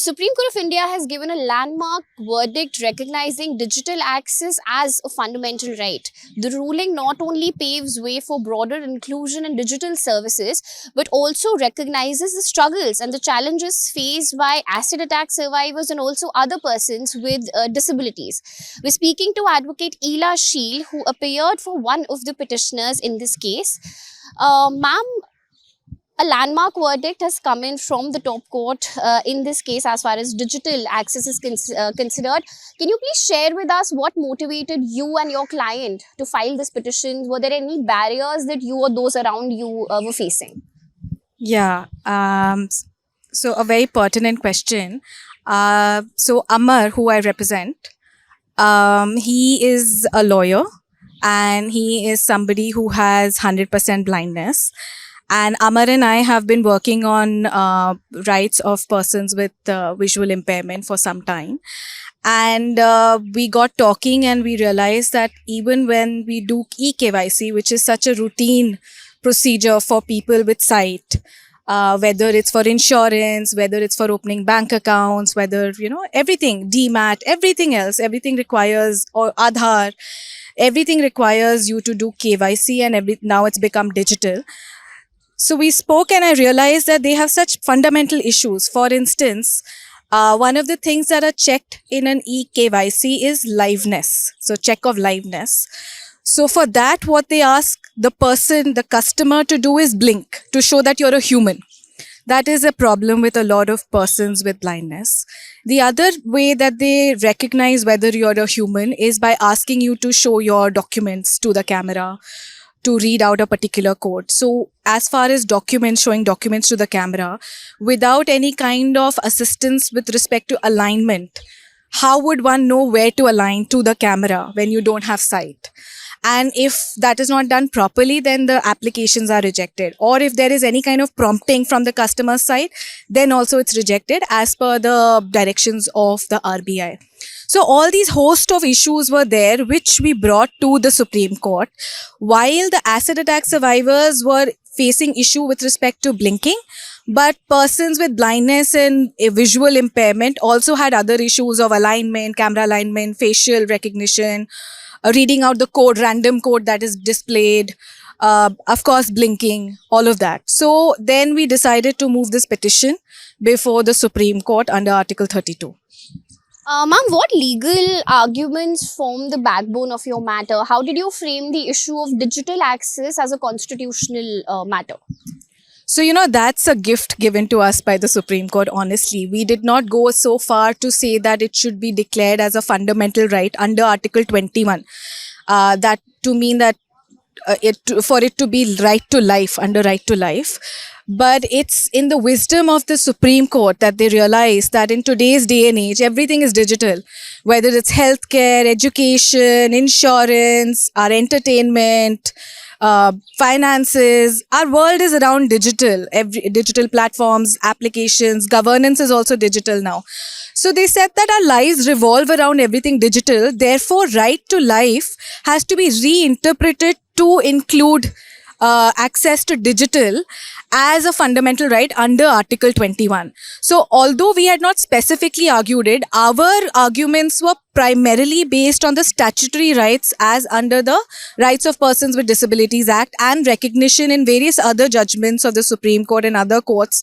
Supreme Court of India has given a landmark verdict recognizing digital access as a fundamental right. The ruling not only paves way for broader inclusion in digital services, but also recognizes the struggles and the challenges faced by acid attack survivors and also other persons with disabilities. We're speaking to Advocate Ila Sheel, who appeared for one of the petitioners in this case. Ma'am, a landmark verdict has come in from the top court in this case as far as digital access is considered. Can you please share with us what motivated you and your client to file this petition? Were there any barriers that you or those around you were facing? Yeah, so a very pertinent question. So Amar, who I represent, he is a lawyer and he is somebody who has 100% blindness. And Amar and I have been working on rights of persons with visual impairment for some time. And we got talking and we realized that even when we do eKYC, which is such a routine procedure for people with sight, whether it's for insurance, whether it's for opening bank accounts, whether, everything, DMAT, everything else, everything requires, or Aadhaar, everything requires you to do KYC, and now it's become digital. So we spoke and I realized that they have such fundamental issues. For instance, one of the things that are checked in an eKYC is liveness. So check of liveness. So for that, what they ask the customer to do is blink to show that you're a human. That is a problem with a lot of persons with blindness. The other way that they recognize whether you're a human is by asking you to show your documents to the camera, to read out a particular code. So as far as showing documents to the camera, without any kind of assistance with respect to alignment, how would one know where to align to the camera when you don't have sight? And if that is not done properly, then the applications are rejected. Or if there is any kind of prompting from the customer's side, then also it's rejected as per the directions of the RBI. So all these host of issues were there, which we brought to the Supreme Court. While the acid attack survivors were facing issue with respect to blinking, but persons with blindness and a visual impairment also had other issues of alignment, camera alignment, facial recognition, reading out the code, random code that is displayed, of course, blinking, all of that. So then we decided to move this petition before the Supreme Court under Article 32. Ma'am, what legal arguments form the backbone of your matter? How did you frame the issue of digital access as a constitutional matter? So, that's a gift given to us by the Supreme Court, honestly. We did not go so far to say that it should be declared as a fundamental right under Article 21. That to mean that for it to be right to life, under right to life. But it's in the wisdom of the Supreme Court that they realize that in today's day and age, everything is digital. Whether it's healthcare, education, insurance, our entertainment, finances, our world is around digital. Digital platforms, applications, governance is also digital now. So they said that our lives revolve around everything digital. Therefore, right to life has to be reinterpreted to include access to digital as a fundamental right under Article 21. So although we had not specifically argued it, our arguments were primarily based on the statutory rights as under the Rights of Persons with Disabilities Act and recognition in various other judgments of the Supreme Court and other courts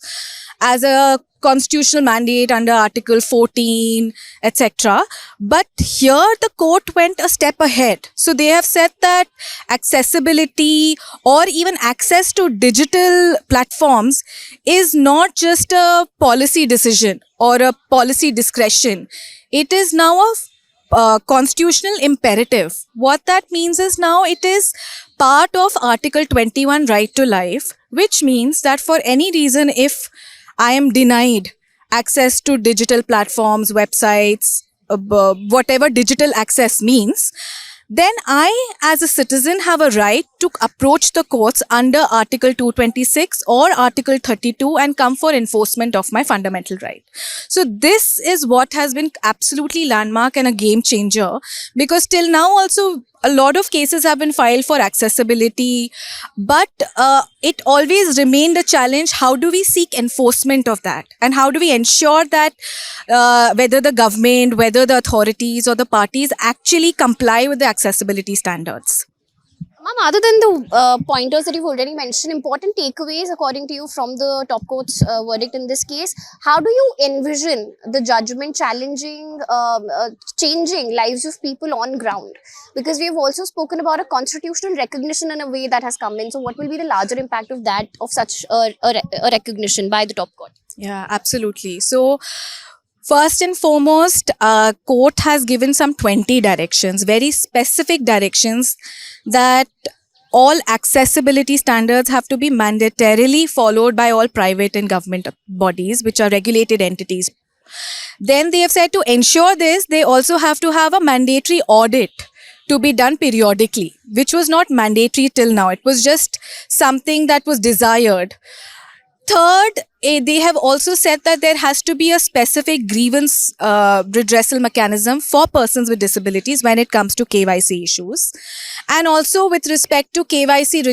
as a constitutional mandate under Article 14, etc. But here the court went a step ahead. So they have said that accessibility or even access to digital platforms is not just a policy decision or a policy discretion. It is now a constitutional imperative. What that means is now it is part of Article 21 right to life, which means that for any reason, if I am denied access to digital platforms, websites, whatever digital access means, then I, as a citizen, have a right to approach the courts under Article 226 or Article 32 and come for enforcement of my fundamental right. So this is what has been absolutely landmark and a game changer, because till now also a lot of cases have been filed for accessibility, but it always remained a challenge. How do we seek enforcement of that? And how do we ensure that whether the government, whether the authorities or the parties actually comply with the accessibility standards? Ma'am, other than the pointers that you've already mentioned, important takeaways according to you from the top court's verdict in this case, how do you envision the judgment changing lives of people on ground? Because we have also spoken about a constitutional recognition in a way that has come in. So what will be the larger impact of that, of such a recognition by the top court? Yeah, absolutely. So, first and foremost, court has given some 20 directions, very specific directions, that all accessibility standards have to be mandatorily followed by all private and government bodies, which are regulated entities. Then they have said to ensure this, they also have to have a mandatory audit to be done periodically, which was not mandatory till now. It was just something that was desired. Third, they have also said that there has to be a specific grievance redressal mechanism for persons with disabilities when it comes to KYC issues. And also with respect to KYC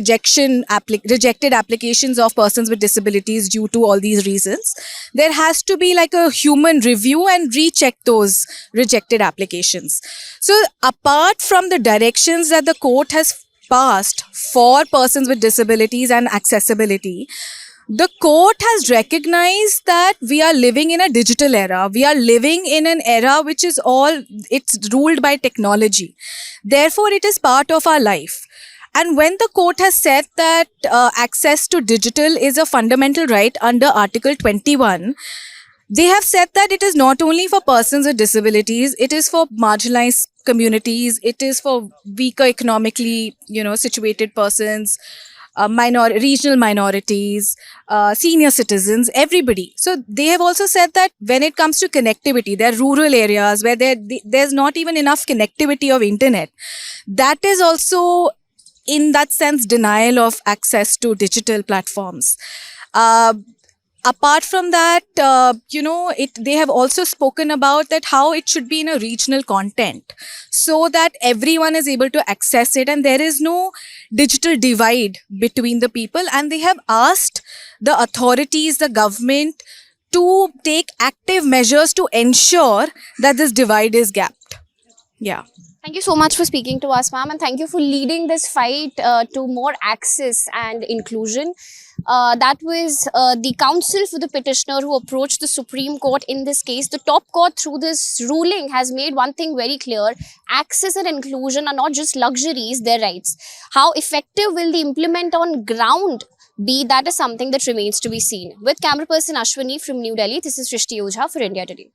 rejected applications of persons with disabilities due to all these reasons, there has to be like a human review and recheck those rejected applications. So apart from the directions that the court has passed for persons with disabilities and accessibility, the court has recognized that we are living in a digital era. We are living in an era which is it's ruled by technology. Therefore, it is part of our life. And when the court has said that access to digital is a fundamental right under Article 21, they have said that it is not only for persons with disabilities, it is for marginalized communities, it is for weaker economically, situated persons, regional minorities, senior citizens, everybody. So they have also said that when it comes to connectivity, there are rural areas where there's not even enough connectivity of internet. That is also, in that sense, denial of access to digital platforms. Apart from that, they have also spoken about that how it should be in a regional content so that everyone is able to access it and there is no digital divide between the people. And they have asked the authorities, the government, to take active measures to ensure that this divide is gapped. Yeah. Thank you so much for speaking to us, ma'am, and thank you for leading this fight to more access and inclusion. That was the counsel for the petitioner who approached the Supreme Court in this case. The top court, through this ruling, has made one thing very clear: access and inclusion are not just luxuries, they're rights. How effective will the implement on ground be? That is something that remains to be seen. With camera person Ashwini from New Delhi, this is Shrishti Ojha for India Today.